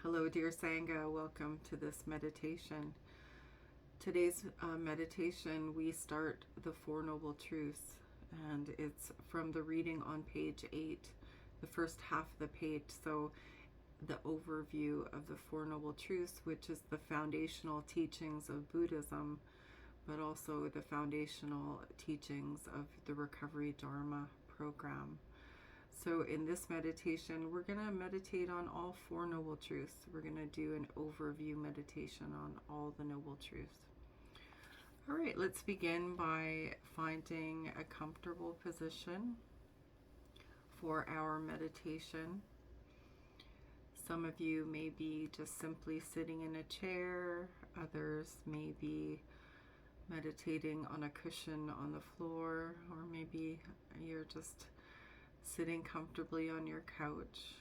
Hello, dear Sangha. Welcome to this meditation. Today's meditation, we start the Four Noble Truths, and it's from the reading on page 8, the first half of the page. So, the overview of the Four Noble Truths, which is the foundational teachings of Buddhism, but also the foundational teachings of the Recovery Dharma program. So in this meditation, we're going to meditate on all Four Noble Truths. We're going to do an overview meditation on all the Noble Truths. All right, let's begin by finding a comfortable position for our meditation. Some of you may be just simply sitting in a chair. Others may be meditating on a cushion on the floor, or maybe you're just sitting comfortably on your couch.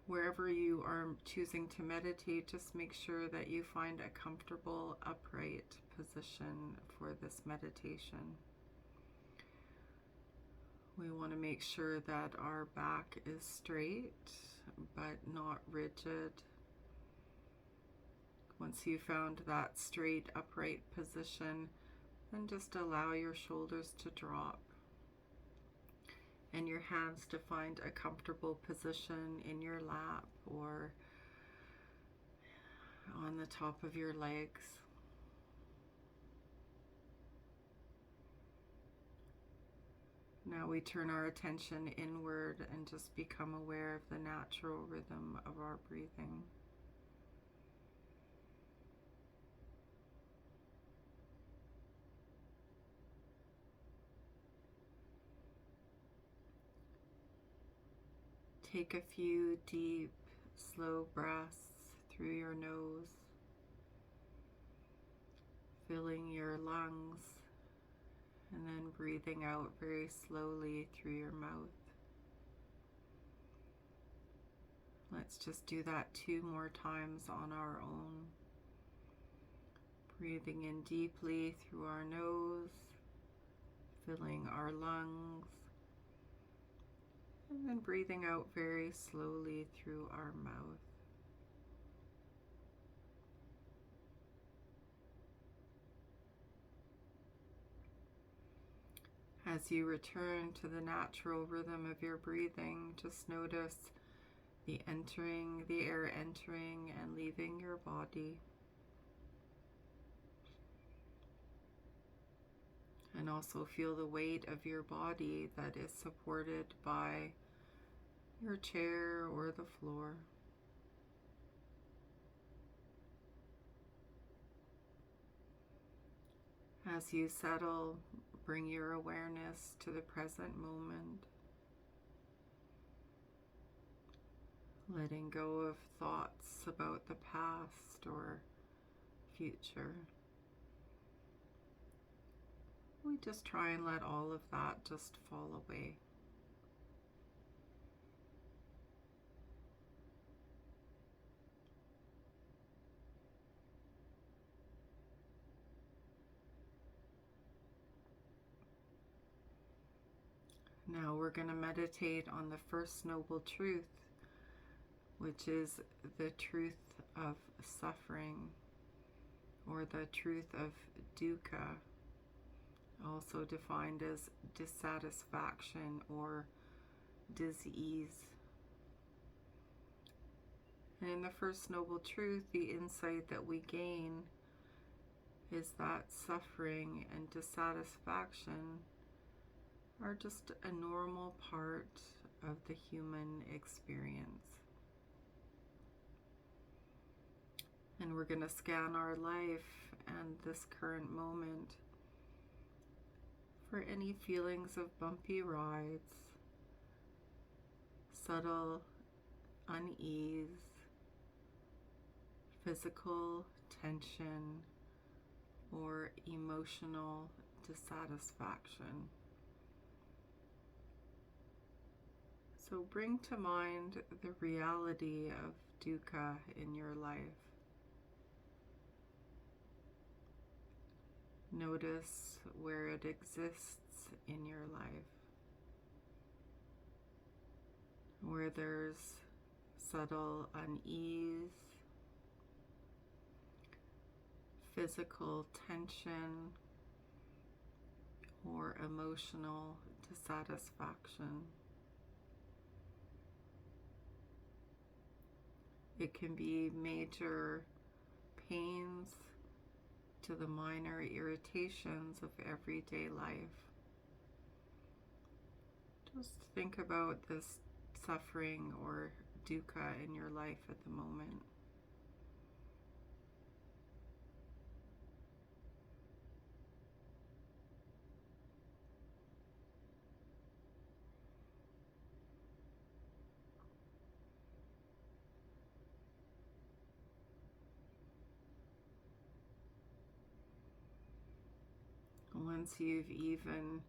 Wherever you are choosing to meditate, just make sure that you find a comfortable, upright position for this meditation. We want to make sure that our back is straight, but not rigid. Once you've found that straight, upright position, then just allow your shoulders to drop and your hands to find a comfortable position in your lap or on the top of your legs. Now we turn our attention inward and just become aware of the natural rhythm of our breathing. Take a few deep, slow breaths through your nose, filling your lungs, and then breathing out very slowly through your mouth. Let's just do that 2 more times on our own. Breathing in deeply through our nose, filling our lungs, and then breathing out very slowly through our mouth. As you return to the natural rhythm of your breathing, just notice the air entering and leaving your body. And also feel the weight of your body that is supported by your chair or the floor. As you settle, bring your awareness to the present moment, letting go of thoughts about the past or future. We just try and let all of that just fall away. Now we're going to meditate on the first noble truth, which is the truth of suffering, or the truth of dukkha, also defined as dissatisfaction or disease. And in the first noble truth, the insight that we gain is that suffering and dissatisfaction are just a normal part of the human experience. And we're going to scan our life and this current moment for any feelings of bumpy rides, subtle unease, physical tension, or emotional dissatisfaction. So bring to mind the reality of dukkha in your life. Notice where it exists in your life, where there's subtle unease, physical tension, or emotional dissatisfaction. It can be major pains to the minor irritations of everyday life. Just think about this suffering or dukkha in your life at the moment. Once you've even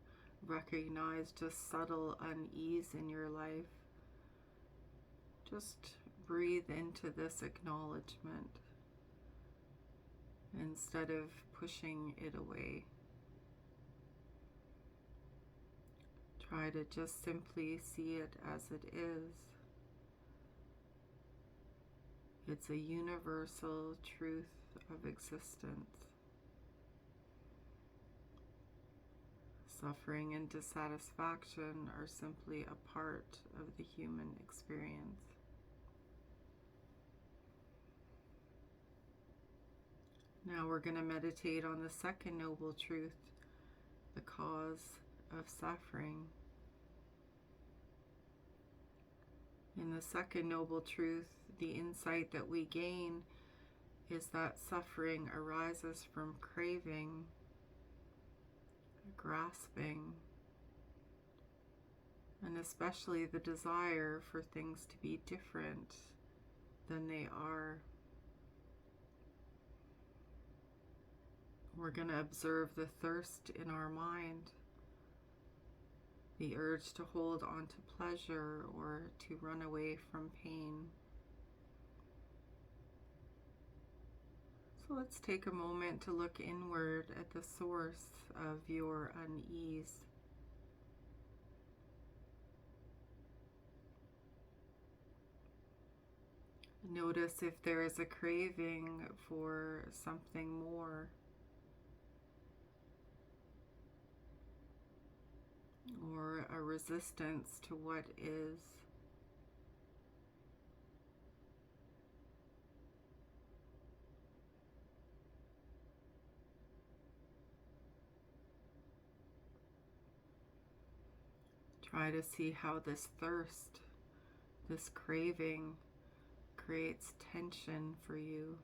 recognized just subtle unease in your life, just breathe into this acknowledgement instead of pushing it away. Try to just simply see it as it is. It's a universal truth of existence. Suffering and dissatisfaction are simply a part of the human experience. Now we're going to meditate on the second noble truth, the cause of suffering. In the second noble truth, the insight that we gain is that suffering arises from craving, grasping, and especially the desire for things to be different than they are. We're going to observe the thirst in our mind, the urge to hold on to pleasure or to run away from pain. So let's take a moment to look inward at the source of your unease. Notice if there is a craving for something more, or a resistance to what is. Try to see how this thirst, this craving, creates tension for you.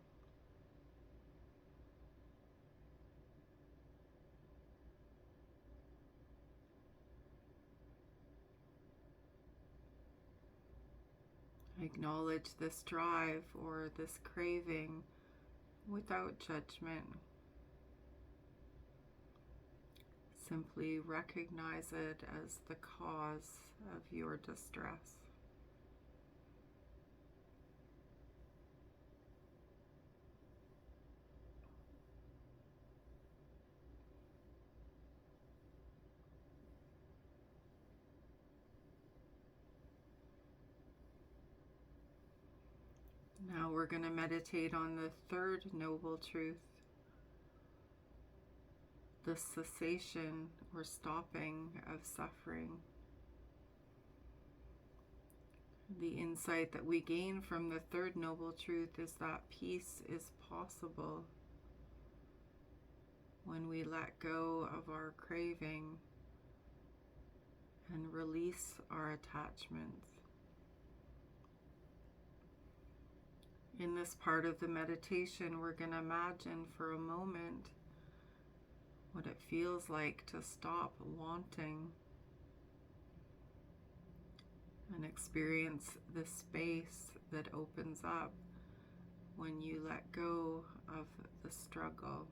Acknowledge this drive or this craving without judgment. Simply recognize it as the cause of your distress. Now we're going to meditate on the third noble truth, the cessation or stopping of suffering. The insight that we gain from the third noble truth is that peace is possible when we let go of our craving and release our attachments. In this part of the meditation, we're going to imagine for a moment what it feels like to stop wanting and experience the space that opens up when you let go of the struggle.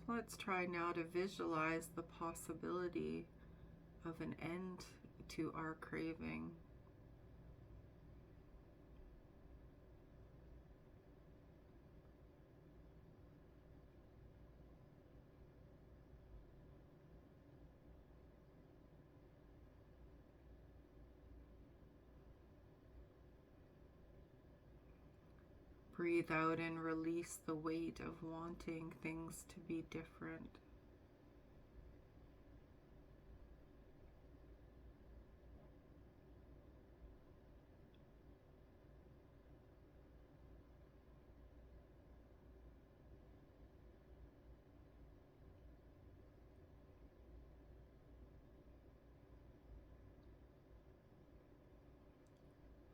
So let's try now to visualize the possibility of an end to our craving. Breathe out and release the weight of wanting things to be different.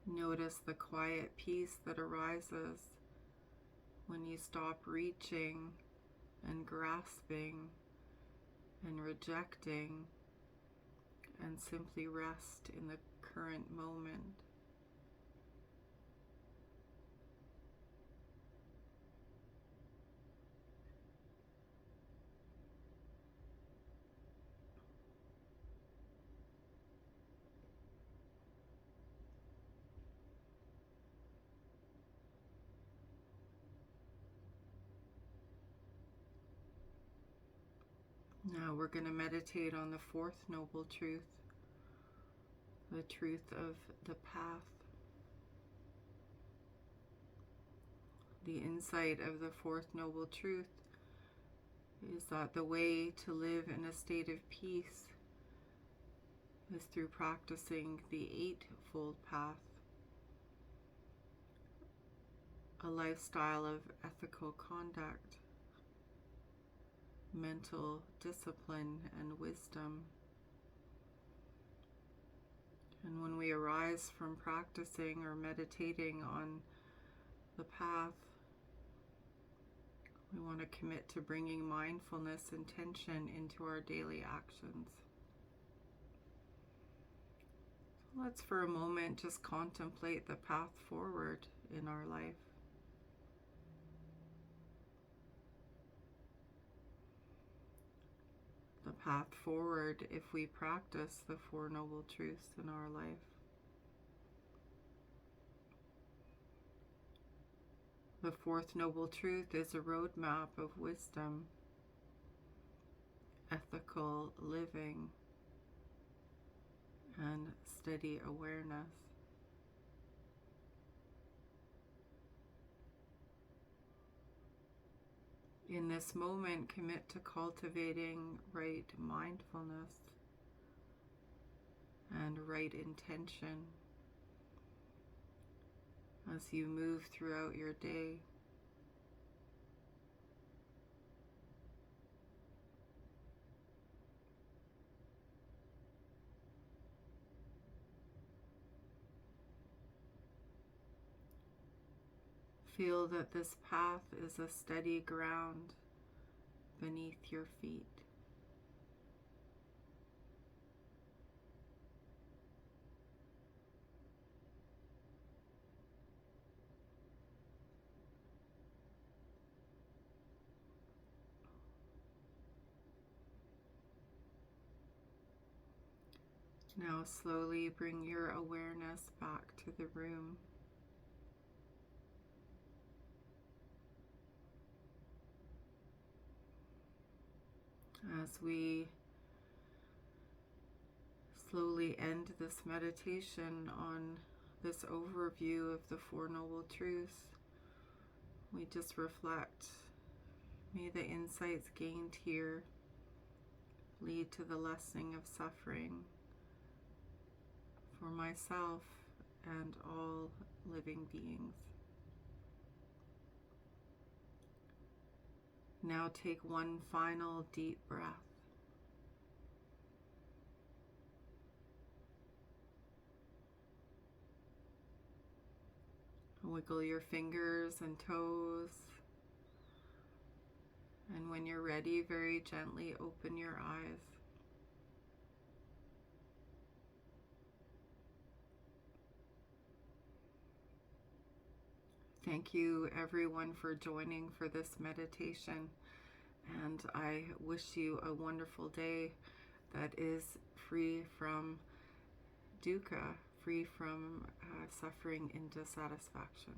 Notice the quiet peace that arises when you stop reaching and grasping and rejecting and simply rest in the current moment. Now we're going to meditate on the fourth noble truth, the truth of the path. The insight of the fourth noble truth is that the way to live in a state of peace is through practicing the Eightfold Path, a lifestyle of ethical conduct, mental discipline, and wisdom. And when we arise from practicing or meditating on the path, we want to commit to bringing mindfulness and tension into our daily actions. So let's for a moment just contemplate the path forward in our life. The path forward if we practice the Four Noble Truths in our life. The fourth noble truth is a roadmap of wisdom, ethical living, and steady awareness. In this moment, commit to cultivating right mindfulness and right intention as you move throughout your day. Feel that this path is a steady ground beneath your feet. Now slowly bring your awareness back to the room. As we slowly end this meditation on this overview of the Four Noble Truths, we just reflect, may the insights gained here lead to the lessening of suffering for myself and all living beings. Now take one final deep breath. Wiggle your fingers and toes. And when you're ready, very gently open your eyes. Thank you everyone for joining for this meditation, and I wish you a wonderful day that is free from dukkha, free from suffering and dissatisfaction.